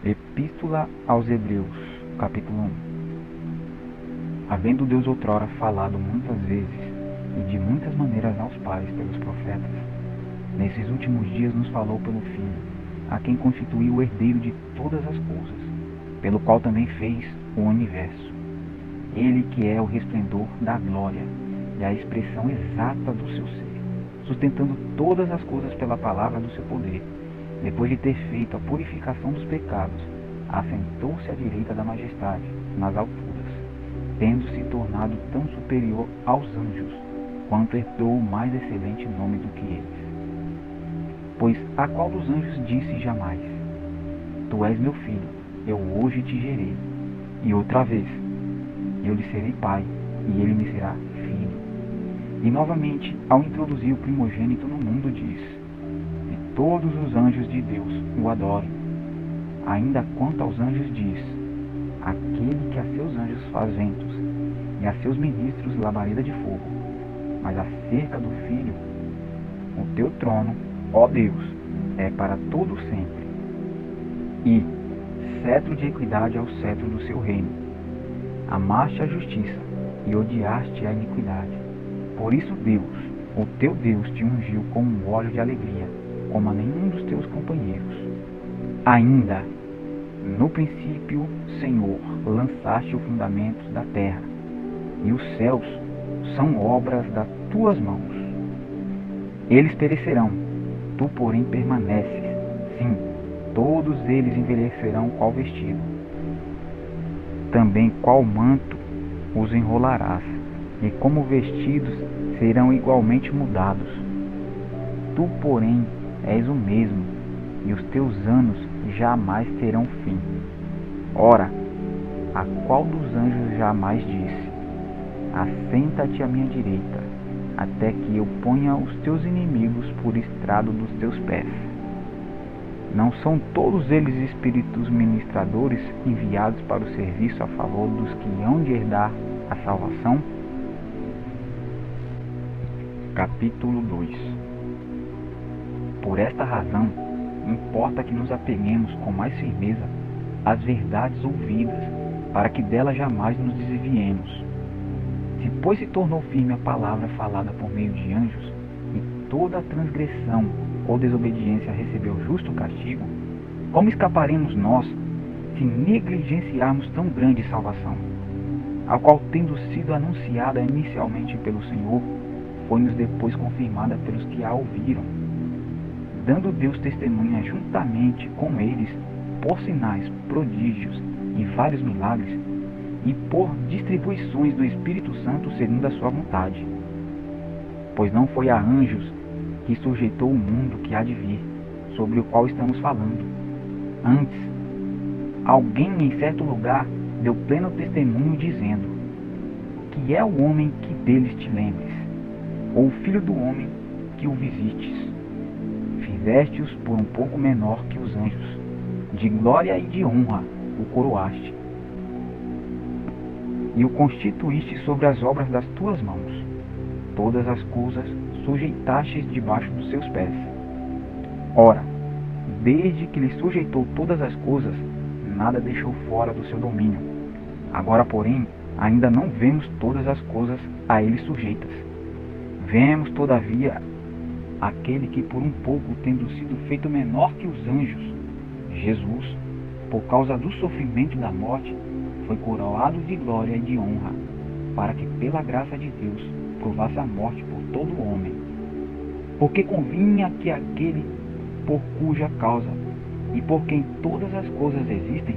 Epístola aos Hebreus, capítulo 1. Havendo Deus outrora falado muitas vezes e de muitas maneiras aos pais pelos profetas, nesses últimos dias nos falou pelo Filho, a quem constituiu o herdeiro de todas as coisas, pelo qual também fez o universo. Ele que é o resplendor da glória e a expressão exata do seu ser, sustentando todas as coisas pela palavra do seu poder. Depois de ter feito a purificação dos pecados, assentou-se à direita da majestade, nas alturas, tendo se tornado tão superior aos anjos, quanto herdou o mais excelente nome do que eles. Pois a qual dos anjos disse jamais: Tu és meu filho, eu hoje te gerei. E outra vez: Eu lhe serei pai, e ele me será filho. E novamente, ao introduzir o primogênito no mundo, diz: Todos os anjos de Deus o adorem. Ainda quanto aos anjos diz: Aquele que a seus anjos faz ventos, e a seus ministros labareda de fogo. Mas acerca do Filho: O teu trono, ó Deus, é para todo sempre. E cetro de equidade é o cetro do seu reino. Amaste a justiça e odiaste a iniquidade. Por isso Deus, o teu Deus, te ungiu com um óleo de alegria, como a nenhum dos teus companheiros. Ainda, no princípio, Senhor, lançaste o fundamento da terra, e os céus são obras das tuas mãos. Eles perecerão, tu, porém, permaneces. Sim, todos eles envelhecerão qual vestido. Também qual manto os enrolarás, e como vestidos serão igualmente mudados. Tu, porém, és o mesmo, e os teus anos jamais terão fim. Ora, a qual dos anjos jamais disse: Assenta-te à minha direita, até que eu ponha os teus inimigos por estrado dos teus pés? Não são todos eles espíritos ministradores enviados para o serviço a favor dos que hão de herdar a salvação? Capítulo 2. Por esta razão, importa que nos apeguemos com mais firmeza às verdades ouvidas, para que delas jamais nos desviemos. Se, pois, se tornou firme a palavra falada por meio de anjos, e toda a transgressão ou desobediência recebeu justo castigo, como escaparemos nós, se negligenciarmos tão grande salvação, a qual, tendo sido anunciada inicialmente pelo Senhor, foi-nos depois confirmada pelos que a ouviram, dando Deus testemunha juntamente com eles por sinais, prodígios e vários milagres, e por distribuições do Espírito Santo segundo a sua vontade. Pois não foi a anjos que sujeitou o mundo que há de vir, sobre o qual estamos falando. Antes, alguém em certo lugar deu pleno testemunho, dizendo: Que é o homem que deles te lembres, ou o filho do homem que o visites. Fizeste-os por um pouco menor que os anjos, de glória e de honra o coroaste, e o constituíste sobre as obras das tuas mãos. Todas as coisas sujeitastes debaixo dos seus pés. Ora, desde que lhe sujeitou todas as coisas, nada deixou fora do seu domínio. Agora, porém, ainda não vemos todas as coisas a ele sujeitas. Vemos, todavia, aquele que por um pouco, tendo sido feito menor que os anjos, Jesus, por causa do sofrimento da morte, foi coroado de glória e de honra, para que pela graça de Deus provasse a morte por todo o homem. Porque convinha que aquele por cuja causa e por quem todas as coisas existem,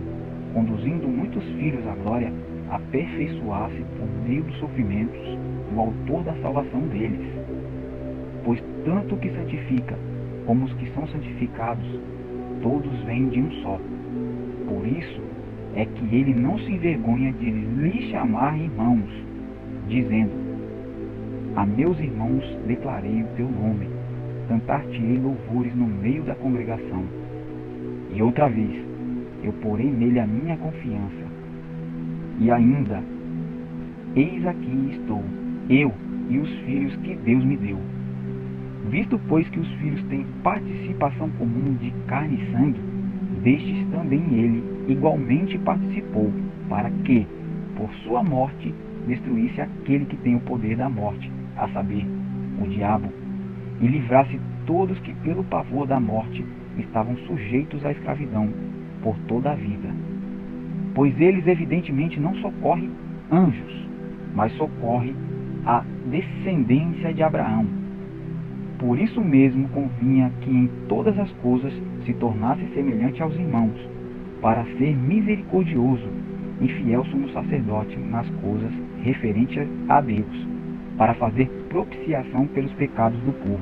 conduzindo muitos filhos à glória, aperfeiçoasse por meio dos sofrimentos o autor da salvação deles. Pois tanto o que santifica como os que são santificados, todos vêm de um só. Por isso é que ele não se envergonha de lhes chamar irmãos, dizendo: A meus irmãos declarei o teu nome, cantar-te-ei louvores no meio da congregação. E outra vez, eu porei nele a minha confiança. E ainda, eis aqui estou, eu e os filhos que Deus me deu. Visto, pois, que os filhos têm participação comum de carne e sangue, destes também ele igualmente participou, para que, por sua morte, destruísse aquele que tem o poder da morte, a saber, o diabo, e livrasse todos que pelo pavor da morte estavam sujeitos à escravidão por toda a vida. Pois eles evidentemente não socorrem anjos, mas socorrem a descendência de Abraão. Por isso mesmo convinha que em todas as coisas se tornasse semelhante aos irmãos, para ser misericordioso e fiel sumo sacerdote nas coisas referentes a Deus, para fazer propiciação pelos pecados do povo.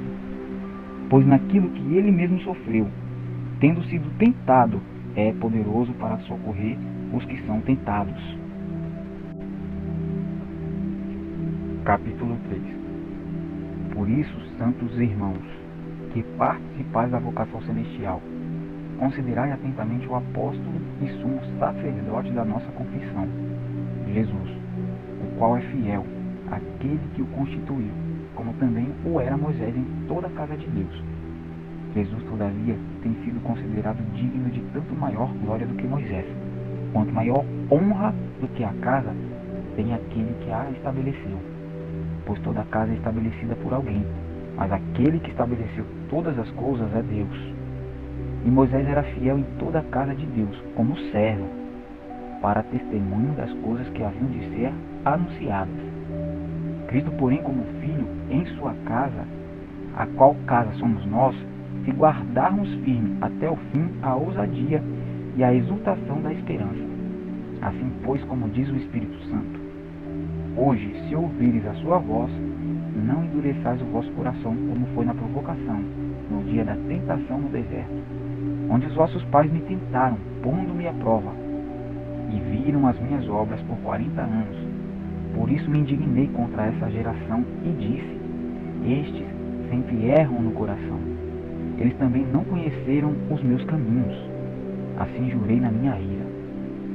Pois naquilo que ele mesmo sofreu, tendo sido tentado, é poderoso para socorrer os que são tentados. Capítulo 3. Por isso, santos irmãos, que participais da vocação celestial, considerai atentamente o apóstolo e sumo sacerdote da nossa confissão, Jesus, o qual é fiel, aquele que o constituiu, como também o era Moisés em toda a casa de Deus. Jesus, todavia, tem sido considerado digno de tanto maior glória do que Moisés, quanto maior honra do que a casa tem aquele que a estabeleceu. Pois toda a casa é estabelecida por alguém, mas aquele que estabeleceu todas as coisas é Deus. E Moisés era fiel em toda a casa de Deus, como servo, para testemunho das coisas que haviam de ser anunciadas. Cristo, porém, como filho em sua casa, a qual casa somos nós, se guardarmos firme até o fim a ousadia e a exultação da esperança. Assim, pois, como diz o Espírito Santo, hoje, se ouvires a sua voz, não endureçais o vosso coração, como foi na provocação, no dia da tentação no deserto, onde os vossos pais me tentaram, pondo-me à prova, e viram as minhas obras por 40 anos. Por isso me indignei contra essa geração e disse, estes sempre erram no coração. Eles também não conheceram os meus caminhos. Assim jurei na minha ira,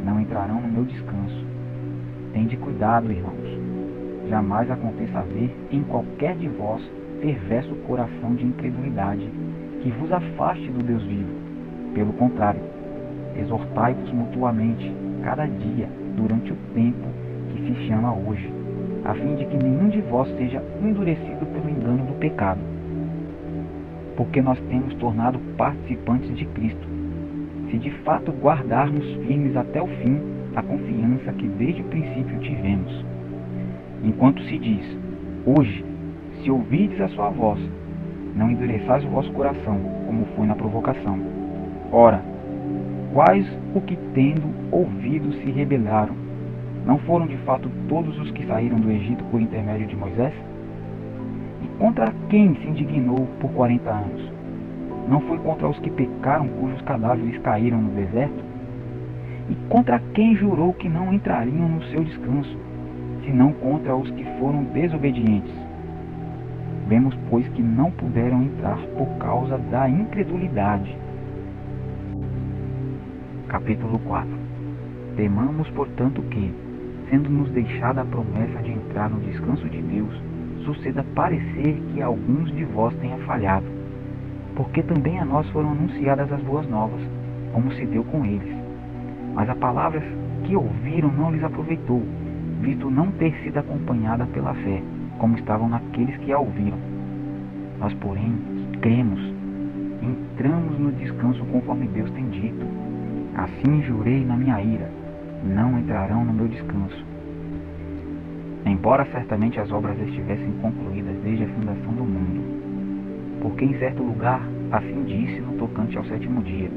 não entrarão no meu descanso. Tende cuidado, irmãos. Jamais aconteça haver em qualquer de vós perverso coração de incredulidade, que vos afaste do Deus vivo. Pelo contrário, exortai-vos mutuamente, cada dia, durante o tempo que se chama hoje, a fim de que nenhum de vós seja endurecido pelo engano do pecado. Porque nós temos tornado participantes de Cristo, se de fato guardarmos firmes até o fim a confiança que desde o princípio tivemos. Enquanto se diz, hoje, se ouvirdes a sua voz, não endureçais o vosso coração, como foi na provocação. Ora, quais o que tendo ouvido se rebelaram? Não foram de fato todos os que saíram do Egito por intermédio de Moisés? E contra quem se indignou por 40 anos? Não foi contra os que pecaram, cujos cadáveres caíram no deserto? E contra quem jurou que não entrariam no seu descanso, senão contra os que foram desobedientes? Vemos, pois, que não puderam entrar por causa da incredulidade. Capítulo 4. Temamos, portanto, que, sendo-nos deixada a promessa de entrar no descanso de Deus, suceda parecer que alguns de vós tenha falhado, porque também a nós foram anunciadas as boas novas, como se deu com eles. Mas a palavra que ouviram não lhes aproveitou, visto não ter sido acompanhada pela fé, como estavam naqueles que a ouviram. Nós, porém, cremos, entramos no descanso conforme Deus tem dito. Assim jurei na minha ira, não entrarão no meu descanso. Embora certamente as obras estivessem concluídas desde a fundação do mundo, porque em certo lugar assim disse no tocante ao sétimo dia,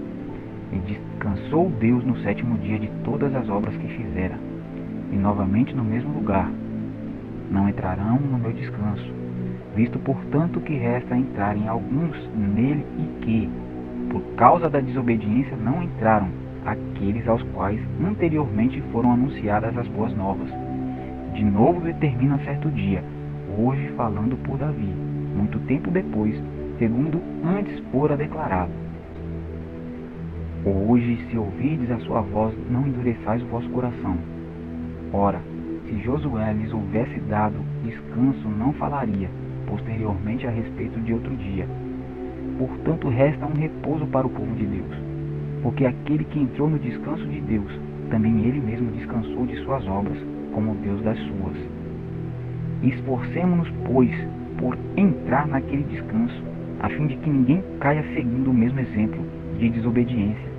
e descansou Deus no sétimo dia de todas as obras que fizera, e novamente no mesmo lugar, não entrarão no meu descanso, visto portanto que resta entrarem alguns nele e que, por causa da desobediência, não entraram aqueles aos quais anteriormente foram anunciadas as boas novas. De novo determina certo dia, hoje falando por Davi, muito tempo depois, segundo antes fora declarado. Hoje, se ouvirdes a sua voz, não endureçais o vosso coração. Ora, se Josué lhes houvesse dado descanso, não falaria posteriormente a respeito de outro dia. Portanto, resta um repouso para o povo de Deus. Porque aquele que entrou no descanso de Deus, também ele mesmo descansou de suas obras, como Deus das suas. Esforcemo-nos, pois, por entrar naquele descanso, a fim de que ninguém caia seguindo o mesmo exemplo de desobediência.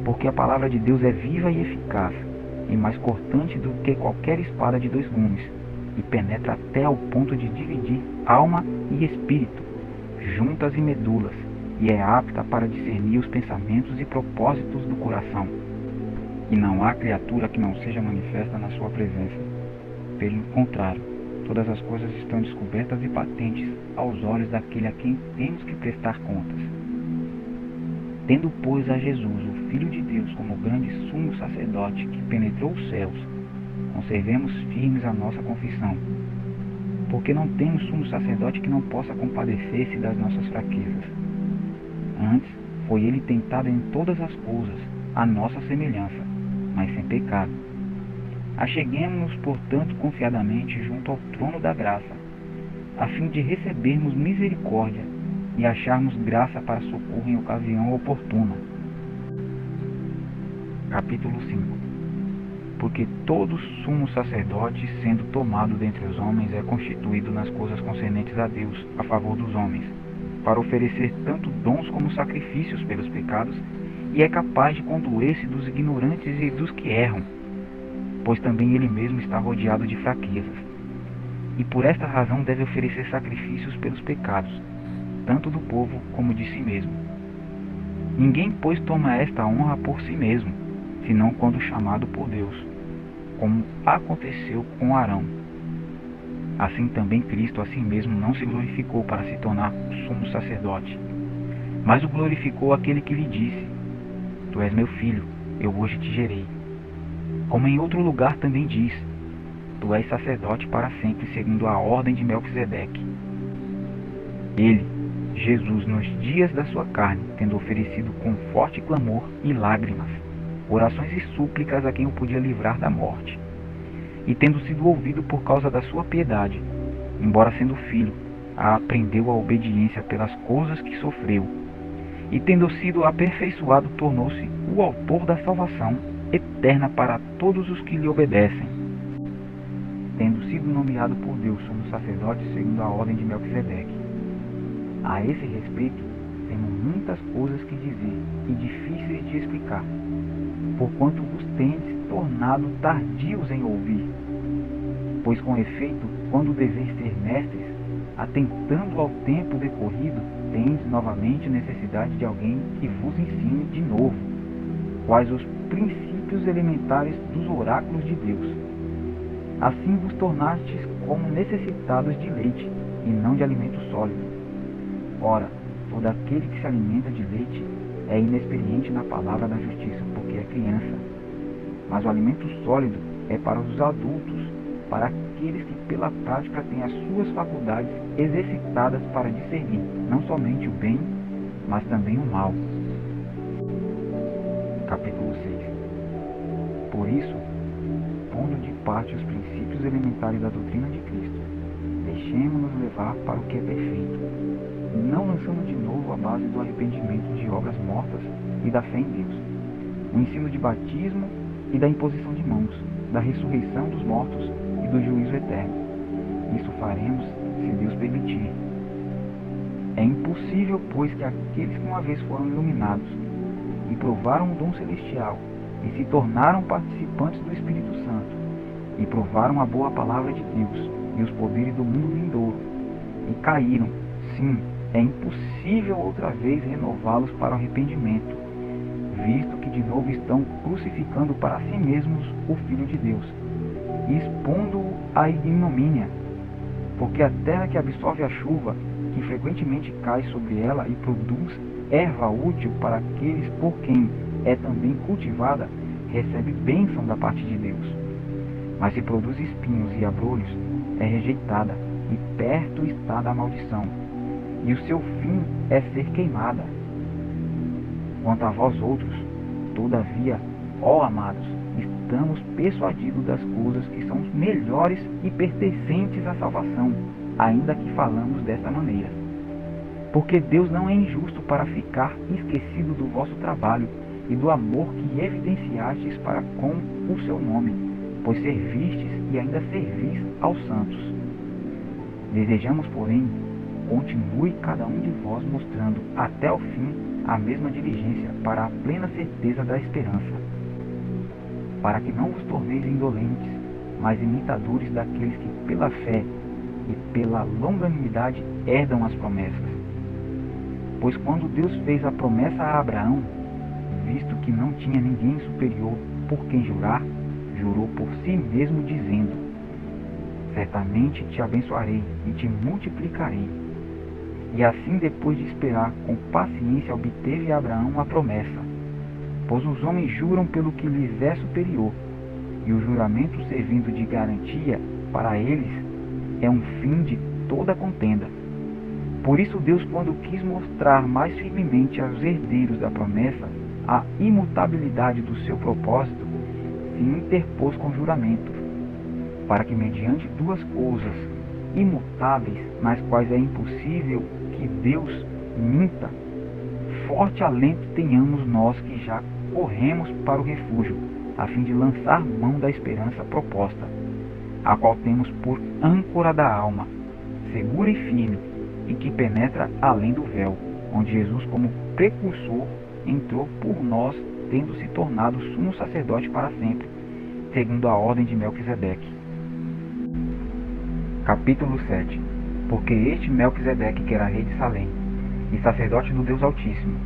Porque a palavra de Deus é viva e eficaz, e mais cortante do que qualquer espada de 2 gumes, e penetra até ao ponto de dividir alma e espírito, juntas e medulas, e é apta para discernir os pensamentos e propósitos do coração. E não há criatura que não seja manifesta na sua presença. Pelo contrário, todas as coisas estão descobertas e patentes aos olhos daquele a quem temos que prestar contas. Tendo, pois, a Jesus, o Filho de Deus, como grande sumo sacerdote que penetrou os céus, conservemos firmes a nossa confissão, porque não temos sumo sacerdote que não possa compadecer-se das nossas fraquezas. Antes, foi ele tentado em todas as coisas, à nossa semelhança, mas sem pecado. Acheguemo-nos, portanto, confiadamente junto ao trono da graça, a fim de recebermos misericórdia e acharmos graça para socorro em ocasião oportuna. Capítulo 5. Porque todo sumo sacerdote, sendo tomado dentre os homens, é constituído nas coisas concernentes a Deus, a favor dos homens, para oferecer tanto dons como sacrifícios pelos pecados, e é capaz de condoer-se dos ignorantes e dos que erram, pois também ele mesmo está rodeado de fraquezas. E por esta razão deve oferecer sacrifícios pelos pecados, tanto do povo como de si mesmo. Ninguém, pois, toma esta honra por si mesmo, senão quando chamado por Deus, como aconteceu com Arão. Assim também Cristo a si mesmo não se glorificou para se tornar sumo sacerdote, mas o glorificou aquele que lhe disse: Tu és meu filho, eu hoje te gerei. Como em outro lugar também diz: Tu és sacerdote para sempre, segundo a ordem de Melquisedeque. Ele, Jesus, nos dias da sua carne, tendo oferecido com forte clamor e lágrimas, orações e súplicas a quem o podia livrar da morte, e tendo sido ouvido por causa da sua piedade, embora sendo filho, aprendeu a obediência pelas coisas que sofreu, e tendo sido aperfeiçoado, tornou-se o autor da salvação eterna para todos os que lhe obedecem, tendo sido nomeado por Deus sumo sacerdote segundo a ordem de Melquisedeque. A esse respeito, temos muitas coisas que dizer e difíceis de explicar, porquanto vos tendes tornado tardios em ouvir. Pois com efeito, quando deveis ser mestres, atentando ao tempo decorrido, tendes novamente necessidade de alguém que vos ensine de novo quais os princípios elementares dos oráculos de Deus. Assim vos tornastes como necessitados de leite, e não de alimento sólido. Ora, todo aquele que se alimenta de leite é inexperiente na palavra da justiça, porque é criança. Mas o alimento sólido é para os adultos, para aqueles que pela prática têm as suas faculdades exercitadas para discernir não somente o bem, mas também o mal. Capítulo 6. Por isso, pondo de parte os princípios elementares da doutrina de Cristo, deixemo-nos levar para o que é perfeito, não lançando de novo a base do arrependimento de obras mortas e da fé em Deus, o ensino de batismo e da imposição de mãos, da ressurreição dos mortos e do juízo eterno. Isso faremos, se Deus permitir. É impossível, pois, que aqueles que uma vez foram iluminados e provaram o dom celestial e se tornaram participantes do Espírito Santo e provaram a boa palavra de Deus e os poderes do mundo vindouro e caíram, sim, é impossível outra vez renová-los para o arrependimento, visto que de novo estão crucificando para si mesmos o Filho de Deus, e expondo-o à ignomínia, porque a terra que absorve a chuva, que frequentemente cai sobre ela e produz erva útil para aqueles por quem é também cultivada, recebe bênção da parte de Deus. Mas se produz espinhos e abrolhos, é rejeitada, e perto está da maldição, e o seu fim é ser queimada. Quanto a vós outros, todavia, ó amados, estamos persuadidos das coisas que são melhores e pertencentes à salvação, ainda que falamos desta maneira. Porque Deus não é injusto para ficar esquecido do vosso trabalho e do amor que evidenciastes para com o seu nome, pois servistes e ainda servis aos santos. Desejamos, porém, continue cada um de vós mostrando até o fim a mesma diligência para a plena certeza da esperança, para que não vos torneis indolentes, mas imitadores daqueles que pela fé e pela longanimidade herdam as promessas. Pois quando Deus fez a promessa a Abraão, visto que não tinha ninguém superior por quem jurar, jurou por si mesmo, dizendo: certamente te abençoarei e te multiplicarei. E assim, depois de esperar com paciência, obteve Abraão a promessa. Pois os homens juram pelo que lhes é superior, e o juramento, servindo de garantia para eles, é um fim de toda contenda. Por isso Deus, quando quis mostrar mais firmemente aos herdeiros da promessa a imutabilidade do seu propósito, se interpôs com juramento, para que mediante duas coisas imutáveis, nas quais é impossível que Deus minta, forte alento tenhamos nós que já corremos para o refúgio, a fim de lançar mão da esperança proposta, a qual temos por âncora da alma, segura e firme, e que penetra além do véu, onde Jesus, como precursor, entrou por nós, tendo se tornado sumo sacerdote para sempre, segundo a ordem de Melquisedeque. Capítulo 7. Porque este Melquisedeque, que era rei de Salém, e sacerdote do Deus Altíssimo,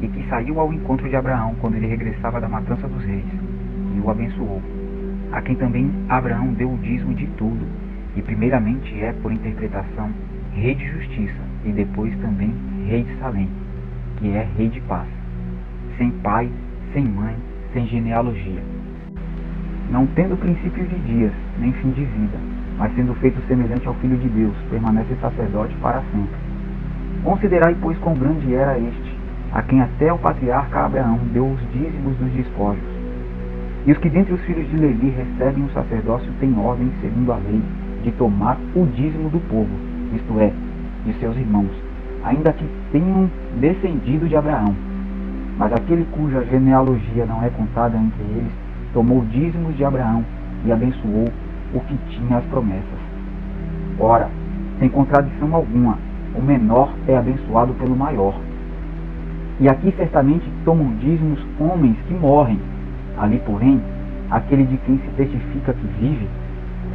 e que saiu ao encontro de Abraão quando ele regressava da matança dos reis, e o abençoou, a quem também Abraão deu o dízimo de tudo, e primeiramente é, por interpretação, rei de justiça, e depois também rei de Salém, que é rei de paz, sem pai, sem mãe, sem genealogia, não tendo princípio de dias, nem fim de vida, mas sendo feito semelhante ao Filho de Deus, permanece sacerdote para sempre. Considerai, pois, quão grande era este, a quem até o patriarca Abraão deu os dízimos dos despojos. E os que dentre os filhos de Levi recebem o sacerdócio têm ordem, segundo a lei, de tomar o dízimo do povo, isto é, de seus irmãos, ainda que tenham descendido de Abraão. Mas aquele cuja genealogia não é contada entre eles, tomou dízimos de Abraão e abençoou o que tinha as promessas. Ora, sem contradição alguma, o menor é abençoado pelo maior. E aqui certamente tomam dízimos homens que morrem. Ali, porém, aquele de quem se testifica que vive,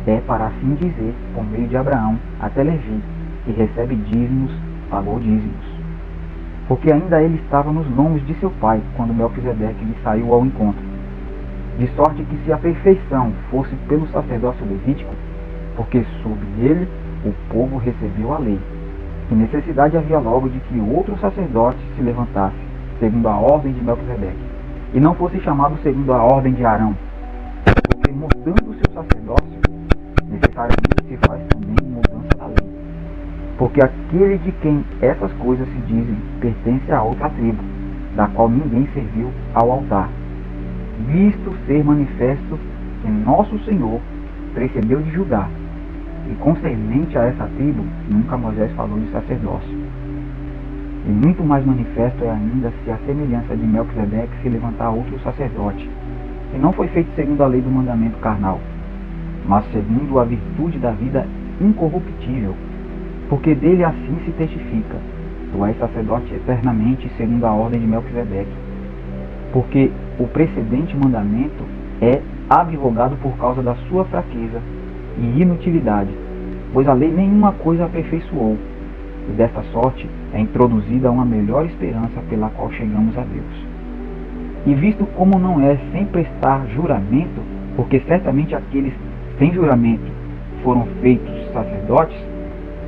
é para assim dizer, por meio de Abraão, até Levi, que recebe dízimos, pagou dízimos. Porque ainda ele estava nos lombos de seu pai, quando Melquisedeque lhe saiu ao encontro. De sorte que se a perfeição fosse pelo sacerdócio levítico, porque sob ele o povo recebeu a lei, que necessidade havia logo de que outro sacerdote se levantasse, segundo a ordem de Melquisedeque, e não fosse chamado segundo a ordem de Arão, porque mudando o seu sacerdócio, necessariamente se faz também mudança da lei. Porque aquele de quem essas coisas se dizem pertence a outra tribo, da qual ninguém serviu ao altar, visto ser manifesto que nosso Senhor precedeu de Judá, e concernente a essa tribo, nunca Moisés falou de sacerdócio. E muito mais manifesto é ainda se a semelhança de Melquisedeque se levantar outro sacerdote, que não foi feito segundo a lei do mandamento carnal, mas segundo a virtude da vida incorruptível, porque dele assim se testifica: tu és sacerdote eternamente segundo a ordem de Melquisedeque. Porque o precedente mandamento é abrogado por causa da sua fraqueza e inutilidade, pois a lei nenhuma coisa aperfeiçoou, e desta sorte é introduzida uma melhor esperança pela qual chegamos a Deus. E visto como não é sem prestar juramento, porque certamente aqueles sem juramento foram feitos sacerdotes,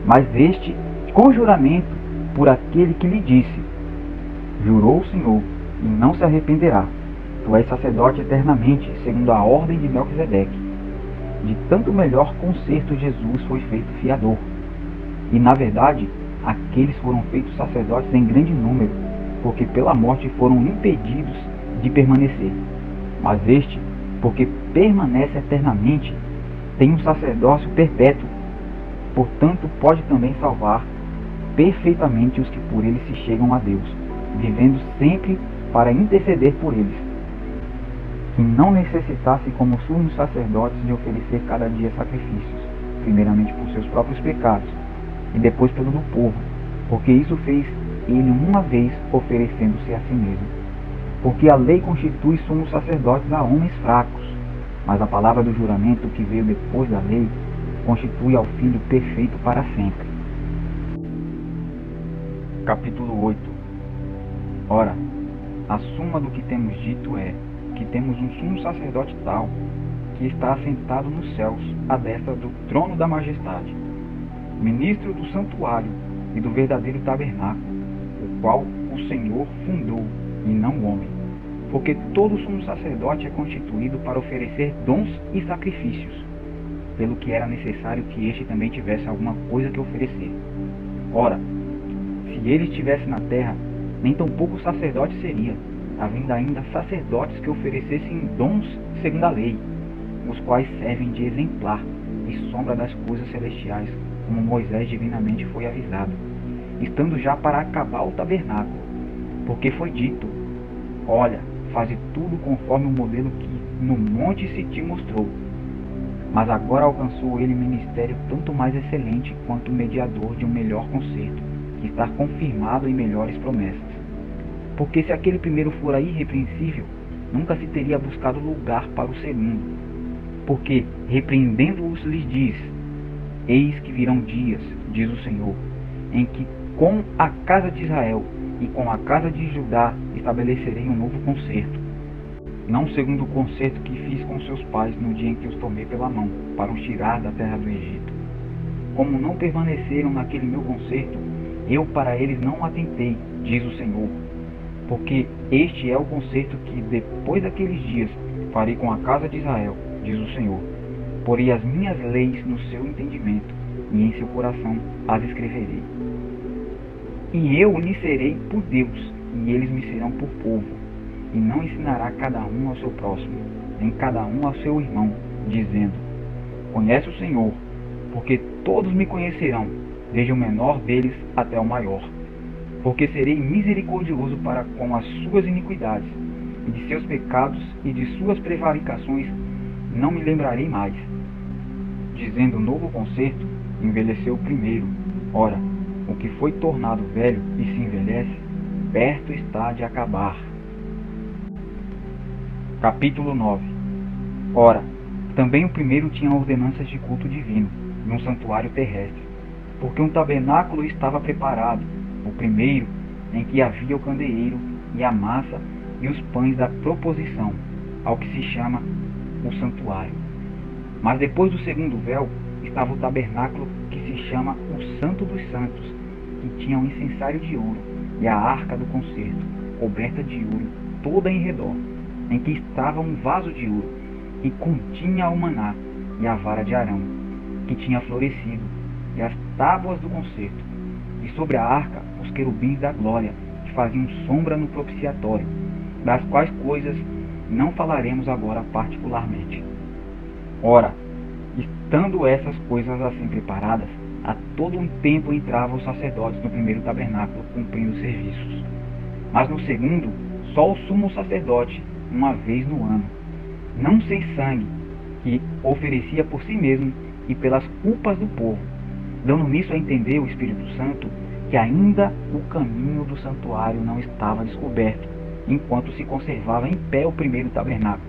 mas este com juramento por aquele que lhe disse: jurou o Senhor, e não se arrependerá, tu és sacerdote eternamente, segundo a ordem de Melquisedeque. De tanto melhor concerto Jesus foi feito fiador. E na verdade, aqueles foram feitos sacerdotes em grande número, porque pela morte foram impedidos de permanecer. Mas este, porque permanece eternamente, tem um sacerdócio perpétuo, portanto pode também salvar perfeitamente os que por ele se chegam a Deus, vivendo sempre para interceder por eles, que não necessitasse como sumos sacerdotes de oferecer cada dia sacrifícios, primeiramente por seus próprios pecados, e depois pelo do povo, porque isso fez ele uma vez, oferecendo-se a si mesmo. Porque a lei constitui sumos sacerdotes a homens fracos, mas a palavra do juramento que veio depois da lei constitui ao Filho perfeito para sempre. Capítulo 8. Ora, a suma do que temos dito é que temos um sumo sacerdote tal, que está assentado nos céus, à destra do trono da majestade, ministro do santuário e do verdadeiro tabernáculo, o qual o Senhor fundou, e não o homem. Porque todo sumo sacerdote é constituído para oferecer dons e sacrifícios, pelo que era necessário que este também tivesse alguma coisa que oferecer. Ora, se ele estivesse na terra, nem tampouco sacerdote seria, havendo ainda sacerdotes que oferecessem dons segundo a lei, os quais servem de exemplar e sombra das coisas celestiais, como Moisés divinamente foi avisado, estando já para acabar o tabernáculo, porque foi dito: olha, faze tudo conforme o modelo que no monte se te mostrou. Mas agora alcançou ele ministério tanto mais excelente quanto mediador de um melhor concerto, que está confirmado em melhores promessas. Porque se aquele primeiro fora irrepreensível, nunca se teria buscado lugar para o segundo. Porque, repreendendo-os, lhes diz: eis que virão dias, diz o Senhor, em que com a casa de Israel e com a casa de Judá estabelecerei um novo concerto, não segundo o concerto que fiz com seus pais no dia em que os tomei pela mão, para os tirar da terra do Egito. Como não permaneceram naquele meu concerto, eu para eles não atentei, diz o Senhor. Porque este é o concerto que, depois daqueles dias, farei com a casa de Israel, diz o Senhor. Porei as minhas leis no seu entendimento, e em seu coração as escreverei. E eu lhes serei por Deus, e eles me serão por povo. E não ensinará cada um ao seu próximo, nem cada um ao seu irmão, dizendo: conhece o Senhor, porque todos me conhecerão, desde o menor deles até o maior. Porque serei misericordioso para com as suas iniquidades, e de seus pecados e de suas prevaricações não me lembrarei mais. Dizendo novo concerto, envelheceu o primeiro. Ora, o que foi tornado velho e se envelhece, perto está de acabar. Capítulo 9. Ora, também o primeiro tinha ordenanças de culto divino, e um santuário terrestre, porque um tabernáculo estava preparado, o primeiro, em que havia o candeeiro, e a massa, e os pães da proposição, ao que se chama o santuário. Mas depois do segundo véu, estava o tabernáculo, que se chama o Santo dos Santos, que tinha um incensário de ouro, e a arca do concerto, coberta de ouro, toda em redor, em que estava um vaso de ouro, que continha o maná, e a vara de Arão, que tinha florescido, e as tábuas do concerto, e sobre a arca os querubins da glória, que faziam sombra no propiciatório, das quais coisas não falaremos agora particularmente. Ora, estando essas coisas assim preparadas, a todo um tempo entravam os sacerdotes no primeiro tabernáculo, cumprindo serviços. Mas no segundo, só o sumo sacerdote, uma vez no ano, não sem sangue, que oferecia por si mesmo e pelas culpas do povo, dando nisso a entender o Espírito Santo que ainda o caminho do santuário não estava descoberto, enquanto se conservava em pé o primeiro tabernáculo,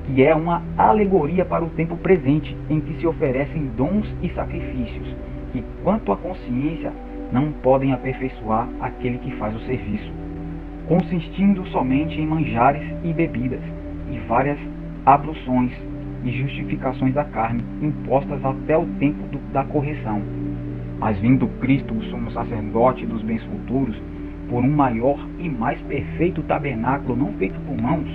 que é uma alegoria para o tempo presente, em que se oferecem dons e sacrifícios, que quanto à consciência não podem aperfeiçoar aquele que faz o serviço, consistindo somente em manjares e bebidas, e várias abluções e justificações da carne, impostas até o tempo da correção. Mas vindo Cristo, o sumo sacerdote dos bens futuros, por um maior e mais perfeito tabernáculo não feito por mãos,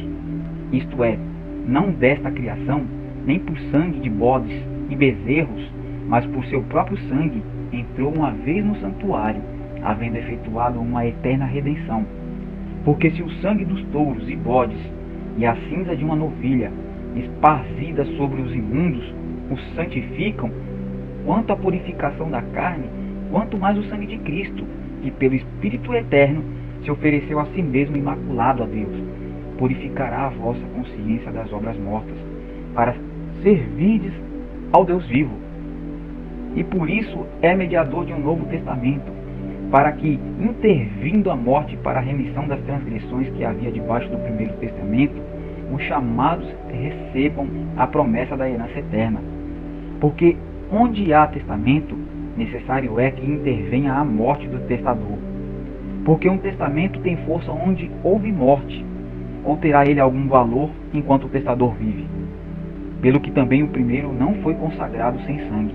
isto é, não desta criação, nem por sangue de bodes e bezerros, mas por seu próprio sangue, entrou uma vez no santuário, havendo efetuado uma eterna redenção. Porque se o sangue dos touros e bodes e a cinza de uma novilha, esparzida sobre os imundos, os santificam, quanto à purificação da carne, quanto mais o sangue de Cristo, que pelo Espírito eterno se ofereceu a si mesmo imaculado a Deus, purificará a vossa consciência das obras mortas, para servirdes ao Deus vivo. E por isso é mediador de um novo testamento, para que, intervindo a morte para a remissão das transgressões que havia debaixo do primeiro testamento, os chamados recebam a promessa da herança eterna. Porque onde há testamento, necessário é que intervenha a morte do testador. Porque um testamento tem força onde houve morte, ou terá ele algum valor enquanto o testador vive? Pelo que também o primeiro não foi consagrado sem sangue.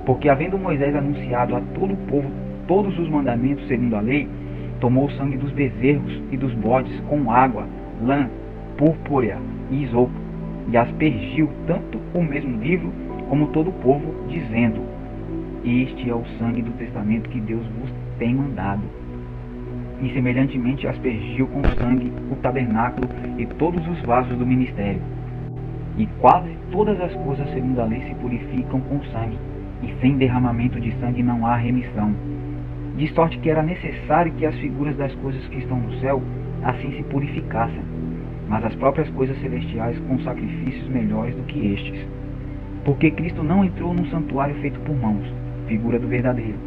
Porque havendo Moisés anunciado a todo o povo todos os mandamentos segundo a lei, tomou o sangue dos bezerros e dos bodes com água, lã, púrpura e isopo, e aspergiu tanto o mesmo livro como todo o povo, dizendo: Este é o sangue do testamento que Deus vos tem mandado. E semelhantemente aspergiu com sangue o tabernáculo e todos os vasos do ministério. E quase todas as coisas segundo a lei se purificam com sangue, e sem derramamento de sangue não há remissão. De sorte que era necessário que as figuras das coisas que estão no céu assim se purificassem, mas as próprias coisas celestiais com sacrifícios melhores do que estes. Porque Cristo não entrou num santuário feito por mãos, figura do verdadeiro,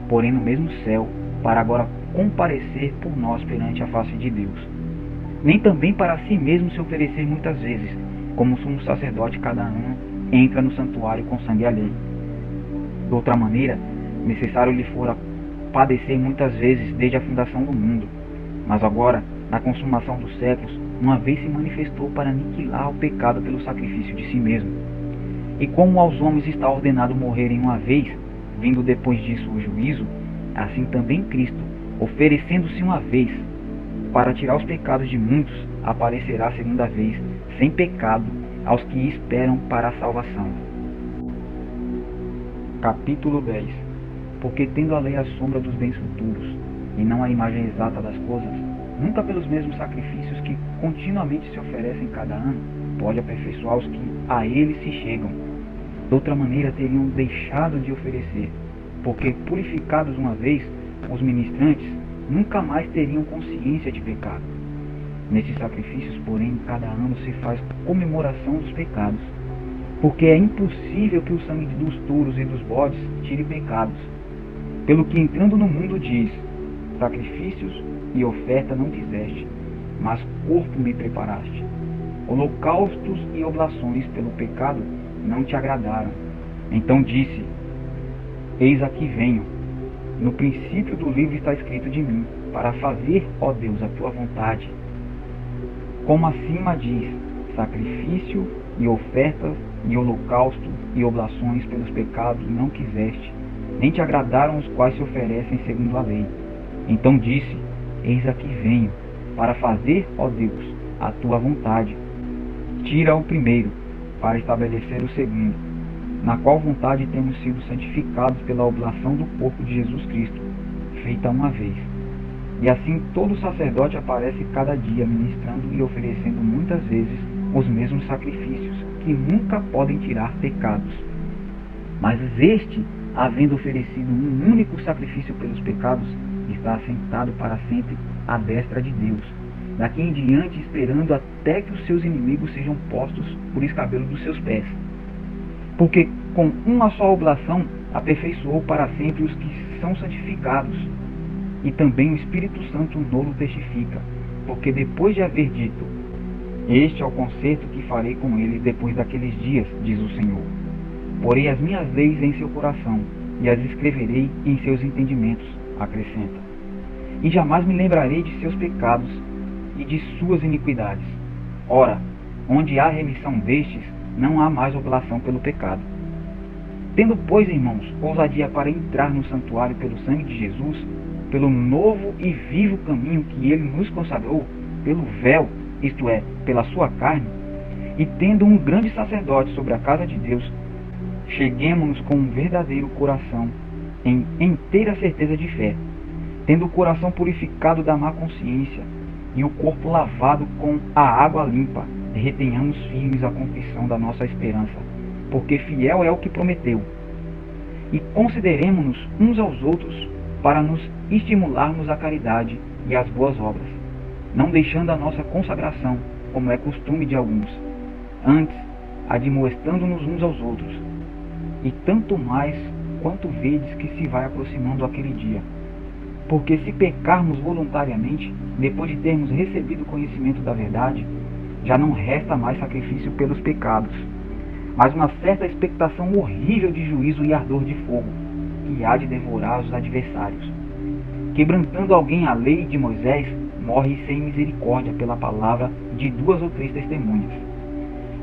porém no mesmo céu, para agora comparecer por nós perante a face de Deus. Nem também para si mesmo se oferecer muitas vezes, como sumo sacerdote cada ano entra no santuário com sangue alheio. De outra maneira, necessário lhe fora padecer muitas vezes desde a fundação do mundo, mas agora, na consumação dos séculos, uma vez se manifestou para aniquilar o pecado pelo sacrifício de si mesmo. E como aos homens está ordenado morrerem uma vez, vindo depois disso o juízo, assim também Cristo, oferecendo-se uma vez, para tirar os pecados de muitos, aparecerá a segunda vez, sem pecado, aos que esperam para a salvação. Capítulo 10. Porque tendo a lei a sombra dos bens futuros, e não a imagem exata das coisas, nunca pelos mesmos sacrifícios que continuamente se oferecem cada ano, pode aperfeiçoar os que a ele se chegam. De outra maneira teriam deixado de oferecer, porque purificados uma vez, os ministrantes nunca mais teriam consciência de pecado. Nesses sacrifícios, porém, cada ano se faz comemoração dos pecados, porque é impossível que o sangue dos touros e dos bodes tire pecados. Pelo que entrando no mundo diz: sacrifícios e oferta não quiseste, mas corpo me preparaste. Holocaustos e oblações pelo pecado não te agradaram. Então disse: eis aqui venho. No princípio do livro está escrito de mim, para fazer, ó Deus, a tua vontade. Como acima diz: sacrifício e ofertas e holocausto e oblações pelos pecados não quiseste, nem te agradaram os quais se oferecem segundo a lei. Então disse: eis aqui venho, para fazer, ó Deus, a tua vontade. Tira o primeiro, para estabelecer o segundo, na qual vontade temos sido santificados pela oblação do corpo de Jesus Cristo, feita uma vez. E assim todo sacerdote aparece cada dia ministrando e oferecendo muitas vezes os mesmos sacrifícios, que nunca podem tirar pecados. Mas este, havendo oferecido um único sacrifício pelos pecados, está assentado para sempre à destra de Deus, daqui em diante esperando até que os seus inimigos sejam postos por escabelo dos seus pés. Porque com uma só oblação aperfeiçoou para sempre os que são santificados. E também o Espírito Santo nolo testifica, porque depois de haver dito: este é o concerto que farei com eles depois daqueles dias, diz o Senhor. Porei as minhas leis em seu coração, e as escreverei em seus entendimentos, acrescenta. E jamais me lembrarei de seus pecados e de suas iniquidades. Ora, onde há remissão destes, não há mais oblação pelo pecado. Tendo, pois, irmãos, ousadia para entrar no santuário pelo sangue de Jesus, pelo novo e vivo caminho que ele nos consagrou, pelo véu, isto é, pela sua carne, e tendo um grande sacerdote sobre a casa de Deus, cheguemo-nos com um verdadeiro coração, em inteira certeza de fé, tendo o coração purificado da má consciência, e o corpo lavado com a água limpa, retenhamos firmes a confissão da nossa esperança, porque fiel é o que prometeu. E consideremo-nos uns aos outros para nos estimularmos à caridade, e as boas obras, não deixando a nossa consagração, como é costume de alguns, antes admoestando-nos uns aos outros, e tanto mais quanto vedes que se vai aproximando aquele dia. Porque se pecarmos voluntariamente, depois de termos recebido o conhecimento da verdade, já não resta mais sacrifício pelos pecados, mas uma certa expectação horrível de juízo e ardor de fogo, que há de devorar os adversários. Quebrantando alguém a lei de Moisés, morre sem misericórdia pela palavra de 2 ou 3 testemunhas.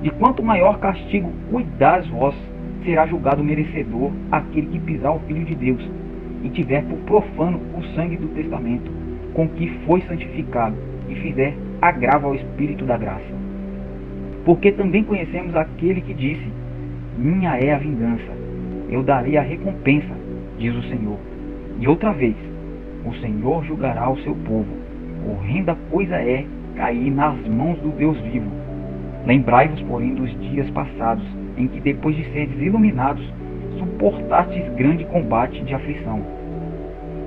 De quanto maior castigo cuidares vós, será julgado merecedor aquele que pisar o Filho de Deus, e tiver por profano o sangue do testamento, com que foi santificado, e fizer agravo ao Espírito da graça. Porque também conhecemos aquele que disse: minha é a vingança, eu darei a recompensa, diz o Senhor. E outra vez, o Senhor julgará o seu povo. Horrenda coisa é cair nas mãos do Deus vivo. Lembrai-vos, porém, dos dias passados, em que, depois de seres iluminados, suportastes grande combate de aflição.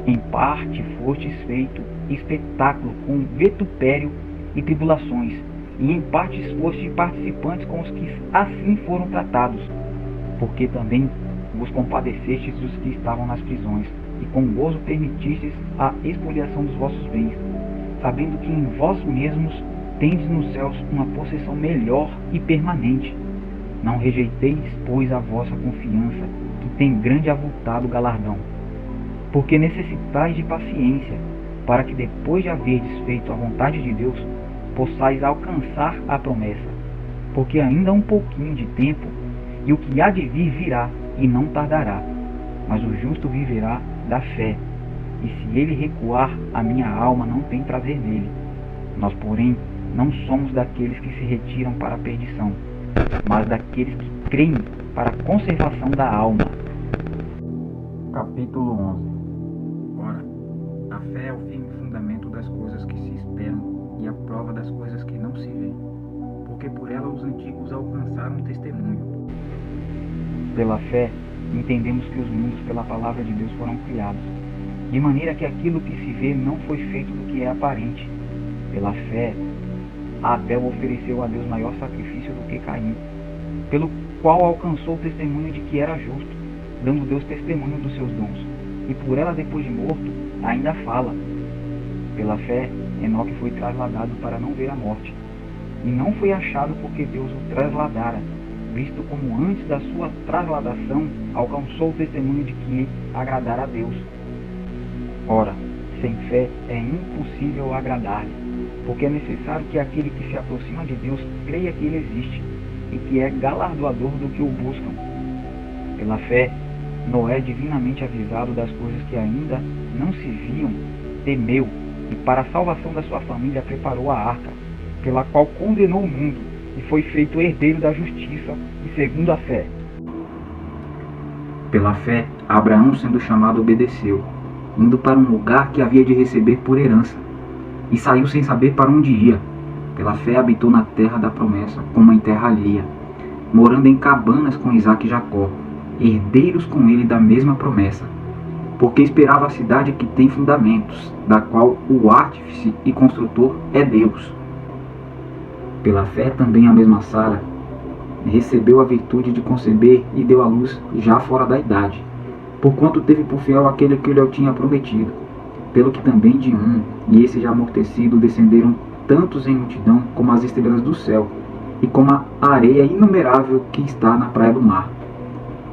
Em parte fostes feito espetáculo com vitupério e tribulações, e em parte fostes participantes com os que assim foram tratados, porque também vos compadecestes dos que estavam nas prisões, e com gozo permitistes a expoliação dos vossos bens, sabendo que em vós mesmos tendes nos céus uma possessão melhor e permanente. Não rejeiteis, pois, a vossa confiança, que tem grande e avultado galardão. Porque necessitais de paciência, para que depois de haverdes feito a vontade de Deus, possais alcançar a promessa. Porque ainda um pouquinho de tempo, e o que há de vir virá, e não tardará. Mas o justo viverá da fé, e se ele recuar, a minha alma não tem prazer nele. Nós, porém, não somos daqueles que se retiram para a perdição, mas daqueles que creem para a conservação da alma. Capítulo 11. Ora, a fé é o firme fundamento das coisas que se esperam e a prova das coisas que não se vêem, porque por ela os antigos alcançaram um testemunho. Pela fé, entendemos que os mundos pela palavra de Deus foram criados, de maneira que aquilo que se vê não foi feito do que é aparente. Pela fé, Abel ofereceu a Deus maior sacrifício do que Caim, pelo qual alcançou o testemunho de que era justo, dando Deus testemunho dos seus dons, e por ela, depois de morto, ainda fala. Pela fé, Enoque foi trasladado para não ver a morte, e não foi achado porque Deus o trasladara, visto como antes da sua trasladação alcançou o testemunho de que agradara a Deus. Ora, sem fé é impossível agradar-lhe, porque é necessário que aquele que se aproxima de Deus creia que ele existe e que é galardoador do que o buscam. Pela fé, Noé, divinamente avisado das coisas que ainda não se viam, temeu e para a salvação da sua família preparou a arca, pela qual condenou o mundo e foi feito herdeiro da justiça e segundo a fé. Pela fé, Abraão, sendo chamado, obedeceu, indo para um lugar que havia de receber por herança, e saiu sem saber para onde ia. Pela fé habitou na terra da promessa, como em terra alheia, morando em cabanas com Isaque e Jacó, herdeiros com ele da mesma promessa, porque esperava a cidade que tem fundamentos, da qual o artífice e construtor é Deus. Pela fé também a mesma Sara recebeu a virtude de conceber e deu à luz já fora da idade, porquanto teve por fiel aquele que lhe tinha prometido. Pelo que também de um, e esse já amortecido, descenderam tantos em multidão como as estrelas do céu, e como a areia inumerável que está na praia do mar.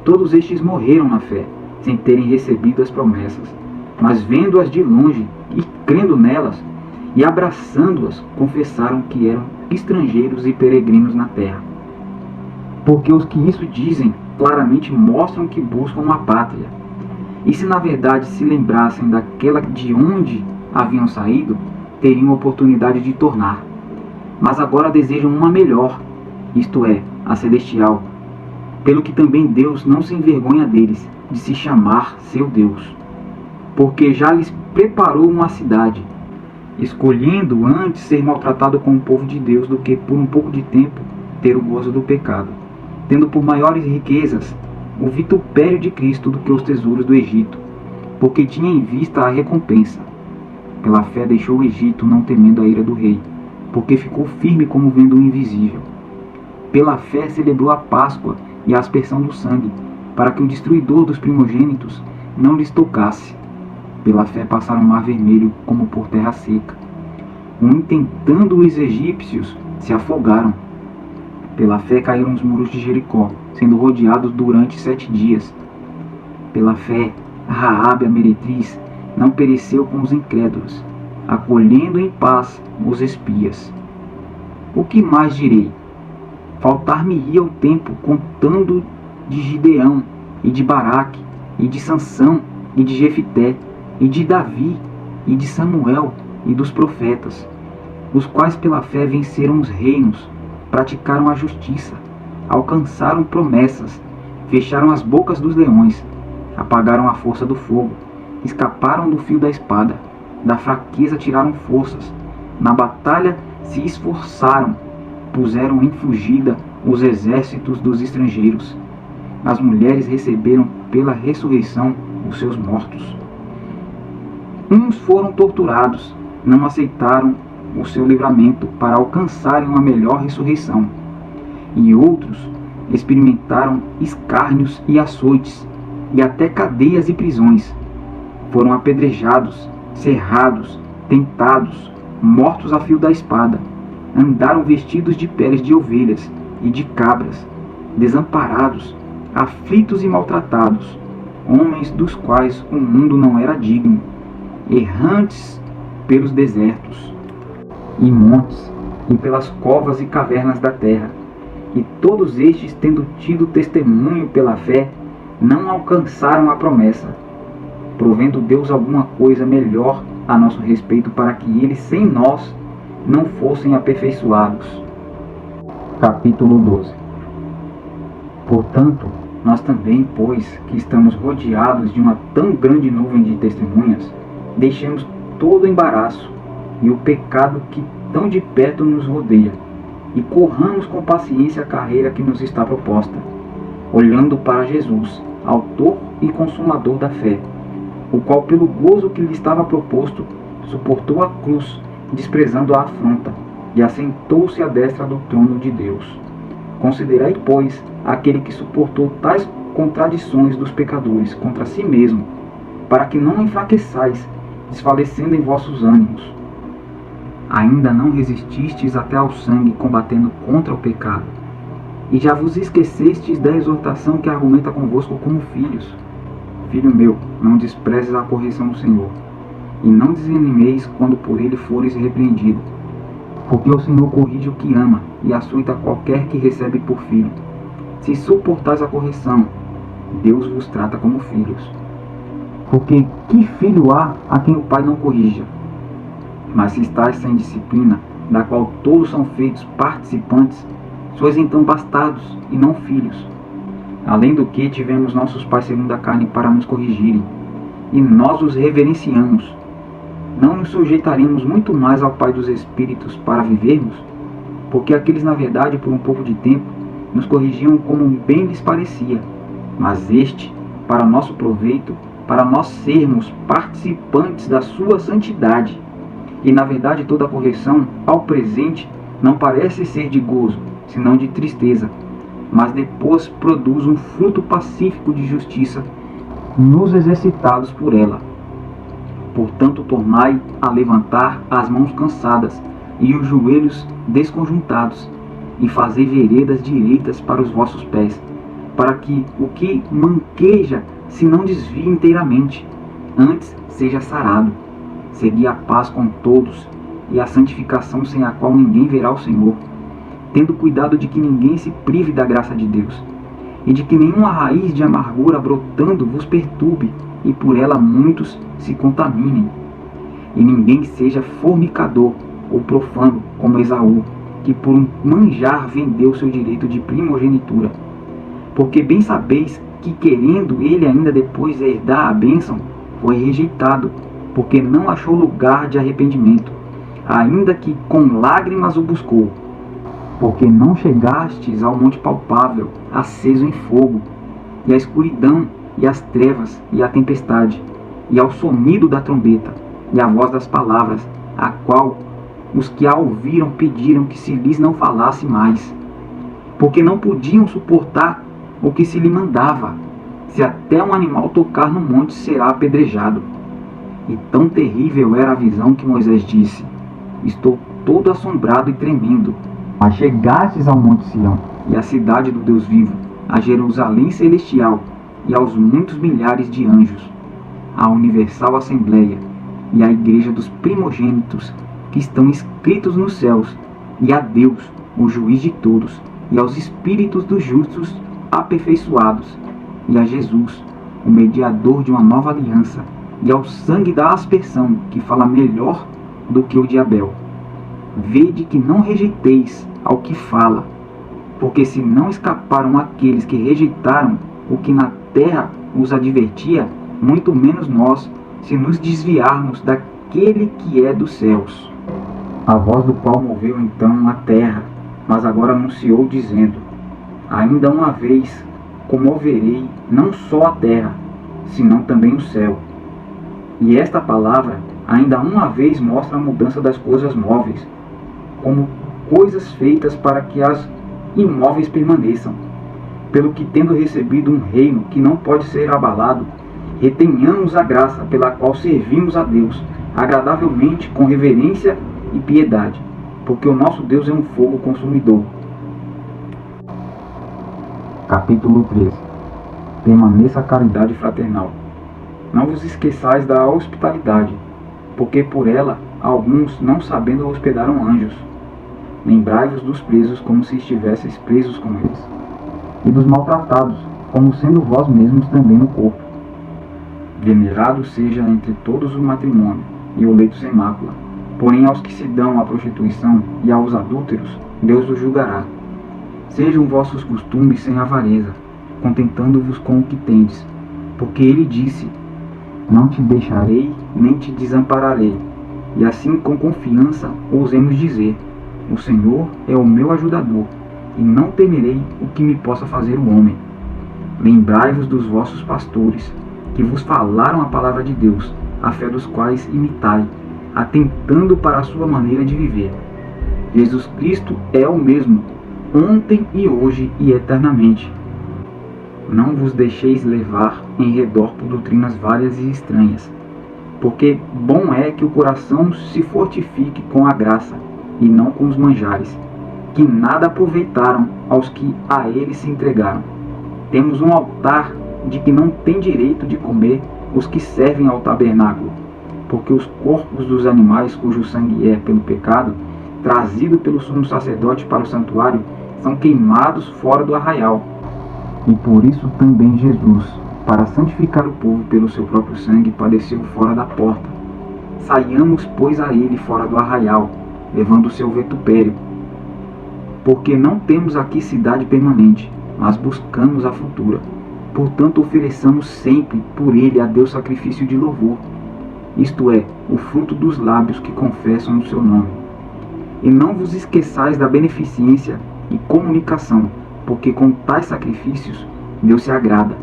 Todos estes morreram na fé, sem terem recebido as promessas, mas vendo-as de longe e crendo nelas, e abraçando-as, confessaram que eram estrangeiros e peregrinos na terra. Porque os que isso dizem, claramente mostram que buscam uma pátria. E se na verdade se lembrassem daquela de onde haviam saído, teriam oportunidade de tornar. Mas agora desejam uma melhor, isto é, a celestial. Pelo que também Deus não se envergonha deles, de se chamar seu Deus. Porque já lhes preparou uma cidade, escolhendo antes ser maltratado com o povo de Deus do que por um pouco de tempo ter o gozo do pecado, tendo por maiores riquezas o vitupério de Cristo do que os tesouros do Egito, porque tinha em vista a recompensa. Pela fé deixou o Egito, não temendo a ira do rei, porque ficou firme como vendo o invisível. Pela fé celebrou a Páscoa e a aspersão do sangue, para que o destruidor dos primogênitos não lhes tocasse. Pela fé passaram o mar vermelho como por terra seca. Intentando os egípcios, se afogaram. Pela fé caíram os muros de Jericó, sendo rodeados durante 7 dias. Pela fé, Raabe, a meretriz, não pereceu com os incrédulos, acolhendo em paz os espias. O que mais direi? Faltar-me-ia o tempo contando de Gideão, e de Baraque, e de Sansão, e de Jefité, e de Davi, e de Samuel, e dos profetas, os quais pela fé venceram os reinos, praticaram a justiça, alcançaram promessas, fecharam as bocas dos leões, apagaram a força do fogo, escaparam do fio da espada, da fraqueza tiraram forças, na batalha se esforçaram, puseram em fugida os exércitos dos estrangeiros. As mulheres receberam pela ressurreição os seus mortos. Uns foram torturados, não aceitaram o seu livramento para alcançarem uma melhor ressurreição. E outros experimentaram escárnios e açoites, e até cadeias e prisões. Foram apedrejados, cerrados, tentados, mortos a fio da espada. Andaram vestidos de peles de ovelhas e de cabras, desamparados, aflitos e maltratados, homens dos quais o mundo não era digno, errantes pelos desertos e montes, e pelas covas e cavernas da terra. E todos estes, tendo tido testemunho pela fé, não alcançaram a promessa, provendo Deus alguma coisa melhor a nosso respeito, para que eles sem nós não fossem aperfeiçoados. Capítulo 12. Portanto, nós também, pois que estamos rodeados de uma tão grande nuvem de testemunhas, deixemos todo o embaraço e o pecado que tão de perto nos rodeia, e corramos com paciência a carreira que nos está proposta, olhando para Jesus, autor e consumador da fé, o qual pelo gozo que lhe estava proposto, suportou a cruz, desprezando a afronta, e assentou-se à destra do trono de Deus. Considerai, pois, aquele que suportou tais contradições dos pecadores contra si mesmo, para que não enfraqueçais, desfalecendo em vossos ânimos. Ainda não resististes até ao sangue, combatendo contra o pecado, e já vos esquecestes da exortação que argumenta convosco como filhos. Filho meu, não desprezes a correção do Senhor, e não desanimeis quando por ele fores repreendido, porque o Senhor corrige o que ama, e açoita qualquer que recebe por filho. Se suportais a correção, Deus vos trata como filhos. Porque que filho há a quem o pai não corrija? Mas se estáis sem disciplina, da qual todos são feitos participantes, sois então bastardos e não filhos. Além do que tivemos nossos pais segundo a carne para nos corrigirem, e nós os reverenciamos. Não nos sujeitaremos muito mais ao Pai dos Espíritos para vivermos? Porque aqueles, na verdade, por um pouco de tempo, nos corrigiam como bem lhes parecia, mas este, para nosso proveito, para nós sermos participantes da sua santidade. E, na verdade, toda a correção, ao presente, não parece ser de gozo, senão de tristeza, mas depois produz um fruto pacífico de justiça nos exercitados por ela. Portanto, tornai a levantar as mãos cansadas e os joelhos desconjuntados, e fazei veredas direitas para os vossos pés, para que o que manqueja se não desvie inteiramente, antes seja sarado. Segui a paz com todos e a santificação, sem a qual ninguém verá o Senhor, tendo cuidado de que ninguém se prive da graça de Deus, e de que nenhuma raiz de amargura brotando vos perturbe, e por ela muitos se contaminem. E ninguém seja fornicador ou profano como Esaú, que por um manjar vendeu seu direito de primogenitura. Porque bem sabeis que, querendo ele ainda depois herdar a bênção, foi rejeitado, porque não achou lugar de arrependimento, ainda que com lágrimas o buscou. Porque não chegastes ao monte palpável, aceso em fogo, e à escuridão, e às trevas, e à tempestade, e ao sonido da trombeta, e a voz das palavras, a qual os que a ouviram pediram que se lhes não falasse mais, porque não podiam suportar o que se lhe mandava. Se até um animal tocar no monte, será apedrejado. E tão terrível era a visão que Moisés disse: estou todo assombrado e tremendo. Mas chegastes ao monte Sião, e à cidade do Deus vivo, a Jerusalém celestial, e aos muitos milhares de anjos, à universal assembleia, e à igreja dos primogênitos que estão escritos nos céus, e a Deus, o juiz de todos, e aos espíritos dos justos aperfeiçoados, e a Jesus, o mediador de uma nova aliança, e ao sangue da aspersão, que fala melhor do que o de Abel. Vede que não rejeiteis ao que fala, porque se não escaparam aqueles que rejeitaram o que na terra os advertia, muito menos nós, se nos desviarmos daquele que é dos céus. A voz do qual moveu então a terra, mas agora anunciou dizendo: ainda uma vez comoverei não só a terra, senão também o céu. E esta palavra ainda uma vez mostra a mudança das coisas móveis, como coisas feitas para que as imóveis permaneçam. Pelo que, tendo recebido um reino que não pode ser abalado, retenhamos a graça pela qual servimos a Deus, agradavelmente, com reverência e piedade, porque o nosso Deus é um fogo consumidor. Capítulo 13. Permaneça a caridade fraternal. Não vos esqueçais da hospitalidade, porque por ela alguns, não sabendo, hospedaram anjos. Lembrai-vos dos presos como se estivesseis presos com eles, e dos maltratados, como sendo vós mesmos também no corpo. Venerado seja entre todos o matrimônio e o leito sem mácula. Porém aos que se dão à prostituição e aos adúlteros, Deus os julgará. Sejam vossos costumes sem avareza, contentando-vos com o que tendes, porque ele disse: não te deixarei, nem te desampararei. E assim com confiança ousemos dizer: o Senhor é o meu ajudador, e não temerei o que me possa fazer o homem. Lembrai-vos dos vossos pastores, que vos falaram a palavra de Deus, a fé dos quais imitai, atentando para a sua maneira de viver. Jesus Cristo é o mesmo, ontem e hoje e eternamente. Não vos deixeis levar em redor por doutrinas várias e estranhas, porque bom é que o coração se fortifique com a graça, e não com os manjares, que nada aproveitaram aos que a eles se entregaram. Temos um altar de que não tem direito de comer os que servem ao tabernáculo, porque os corpos dos animais cujo sangue é, pelo pecado, trazido pelo sumo sacerdote para o santuário, são queimados fora do arraial. E por isso também Jesus, para santificar o povo pelo seu próprio sangue, padeceu fora da porta. Saiamos, pois, a ele fora do arraial, levando o seu vitupério. Porque não temos aqui cidade permanente, mas buscamos a futura. Portanto, ofereçamos sempre por ele a Deus sacrifício de louvor, isto é, o fruto dos lábios que confessam o seu nome. E não vos esqueçais da beneficência e comunicação, porque com tais sacrifícios Deus se agrada.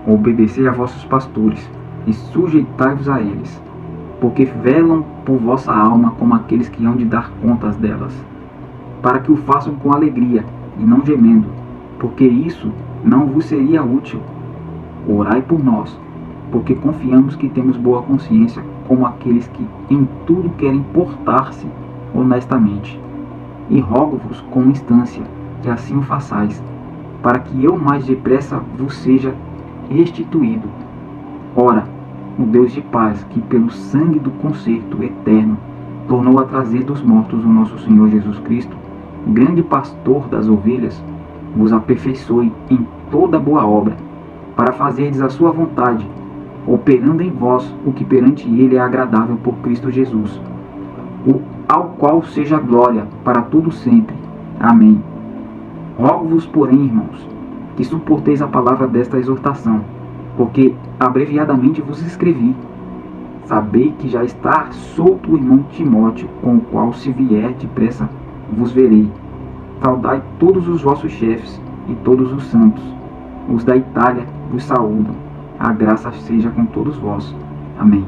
Obedecei a vossos pastores, e sujeitai-vos a eles, porque velam por vossa alma como aqueles que hão de dar contas delas, para que o façam com alegria, e não gemendo, porque isso não vos seria útil. Orai por nós, porque confiamos que temos boa consciência, como aqueles que em tudo querem portar-se honestamente. E rogo-vos com instância que assim o façais, para que eu mais depressa vos seja restituído. Ora, o Deus de paz, que pelo sangue do concerto eterno tornou a trazer dos mortos o nosso Senhor Jesus Cristo, grande pastor das ovelhas, vos aperfeiçoe em toda boa obra, para fazerdes a sua vontade, operando em vós o que perante ele é agradável por Cristo Jesus, ao qual seja glória para todo sempre. Amém. Rogo-vos, porém, irmãos, que suporteis a palavra desta exortação, porque abreviadamente vos escrevi. Sabei que já está solto o irmão Timóteo, com o qual, se vier depressa, vos verei. Saudai todos os vossos chefes e todos os santos. Os da Itália vos saúdam. A graça seja com todos vós. Amém.